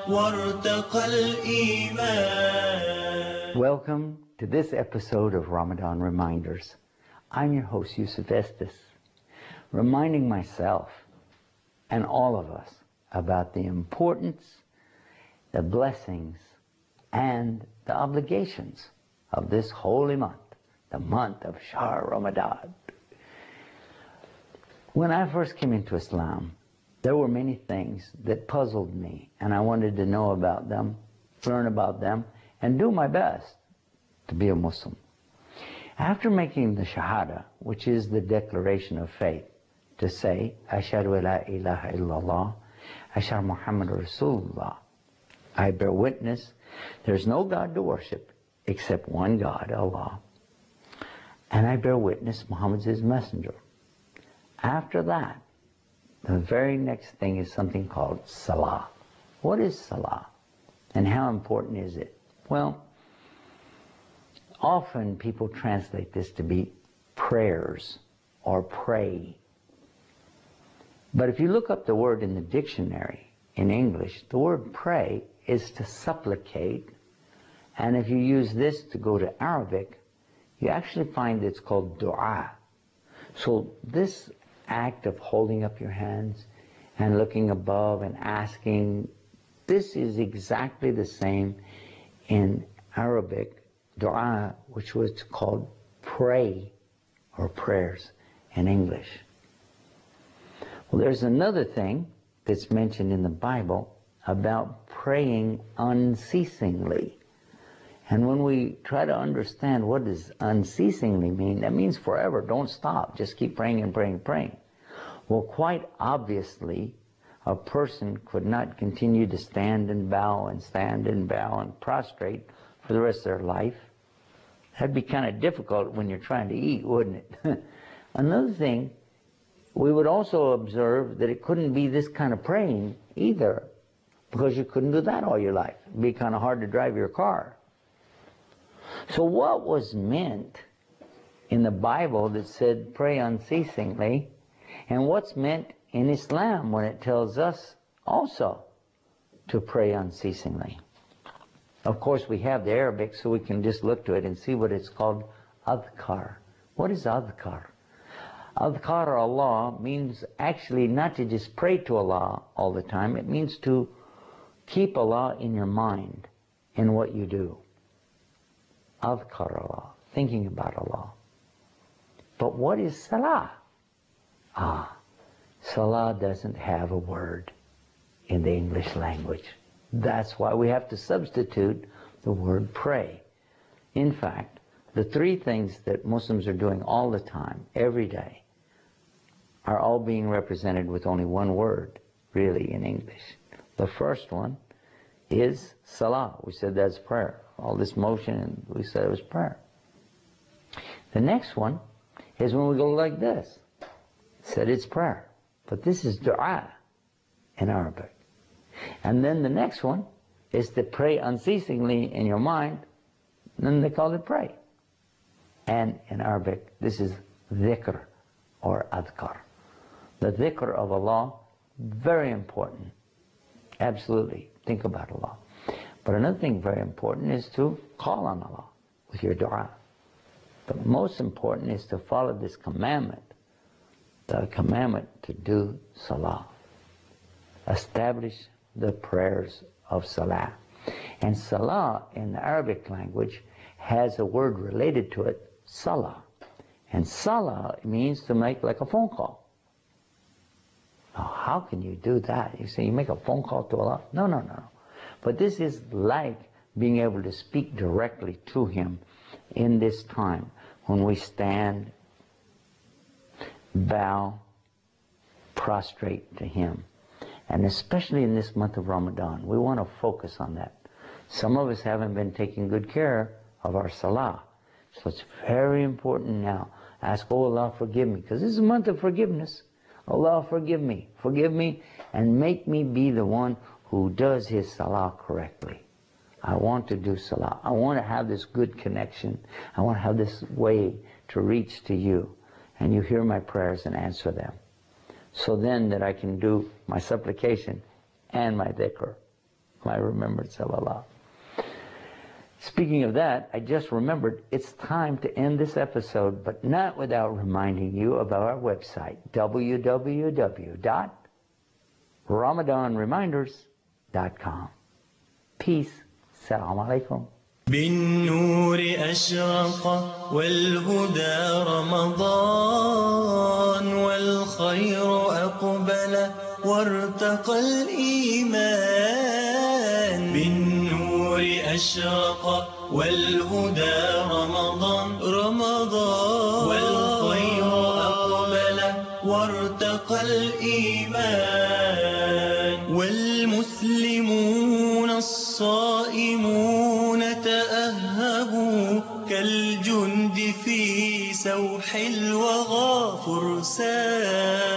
وارتقى الإيمان. Welcome to this episode of Ramadan Reminders. I'm your host, Yusuf Estes, reminding myself and all of us about the importance, the blessings, and the obligations of this holy month, the month of Shahr Ramadan. When I first came into Islam, there were many things that puzzled me, and I wanted to know about them, learn about them, and do my best to be a Muslim. After making the Shahada, which is the declaration of faith, to say, Ashhadu la ilaha illallah, Ashhadu Muhammad Rasulullah, I bear witness there's no God to worship except one God, Allah, and I bear witness Muhammad's his messenger. After that, the very next thing is something called Salah. What is Salah? And how important is it? Well, often people translate this to be prayers or pray. But if you look up the word in the dictionary in English, the word pray is to supplicate. And if you use this to go to Arabic, you actually find it's called dua. So this act of holding up your hands and looking above and asking, this is exactly the same in Arabic, dua, which was called pray or prayers in English. Well, there's another thing that's mentioned in the Bible about praying unceasingly. And when we try to understand what does unceasingly mean, that means forever. Don't stop. Just keep praying and praying and praying. Well, quite obviously, a person could not continue to stand and bow and stand and bow and prostrate for the rest of their life. That'd be kind of difficult when you're trying to eat, wouldn't it? Another thing, we would also observe that it couldn't be this kind of praying either, because you couldn't do that all your life. It'd be kind of hard to drive your car. So what was meant in the Bible that said pray unceasingly, and what's meant in Islam when it tells us also to pray unceasingly? Of course, we have the Arabic, so we can just look to it and see what it's called, adhkar. What is adhkar? Adhkar Allah means actually not to just pray to Allah all the time. It means to keep Allah in your mind in what you do. Adhkar Allah, thinking about Allah. But what is Salah? Salah doesn't have a word in the English language. That's why we have to substitute the word pray. In fact, the three things that Muslims are doing all the time, every day, are all being represented with only one word, really, in English. The first one is Salah. We said that's prayer. All this motion, and we said it was prayer. The next one is when we go like this. Said it's prayer. But this is dua in Arabic. And then the next one is to pray unceasingly in your mind. Then they call it pray. And in Arabic, this is dhikr or adhkar. The dhikr of Allah, very important. Absolutely. Think about Allah. But another thing very important is to call on Allah with your dua. But most important is to follow this commandment, the commandment to do salah. Establish the prayers of salah. And salah in the Arabic language has a word related to it, salah. And salah means to make like a phone call. Now, how can you do that? You say you make a phone call to Allah? No, no, no. But this is like being able to speak directly to Him in this time when we stand, bow, prostrate to Him. And especially in this month of Ramadan, we want to focus on that. Some of us haven't been taking good care of our salah. So it's very important now. Ask, oh Allah, forgive me. Because this is a month of forgiveness. Allah, forgive me, and make me be the one who does his salah correctly. I want to do salah. I want to have this good connection. I want to have this way to reach to you. And you hear my prayers and answer them. So then that I can do my supplication and my dhikr. my remembrance of Allah. Speaking of that, I just remembered it's time to end this episode, but not without reminding you about our website, www.ramadanreminders.com. Peace. Assalamu alaikum. بالنور أشرق والهدى رمضان والخير أقبل وارتقى الإيمان. بالنور أشرق والهدى رمضان والخير أقبل وارتقى الإيمان. والمسلمون الصائمون تأهبوا كالجند في سوح الوغى فرسان.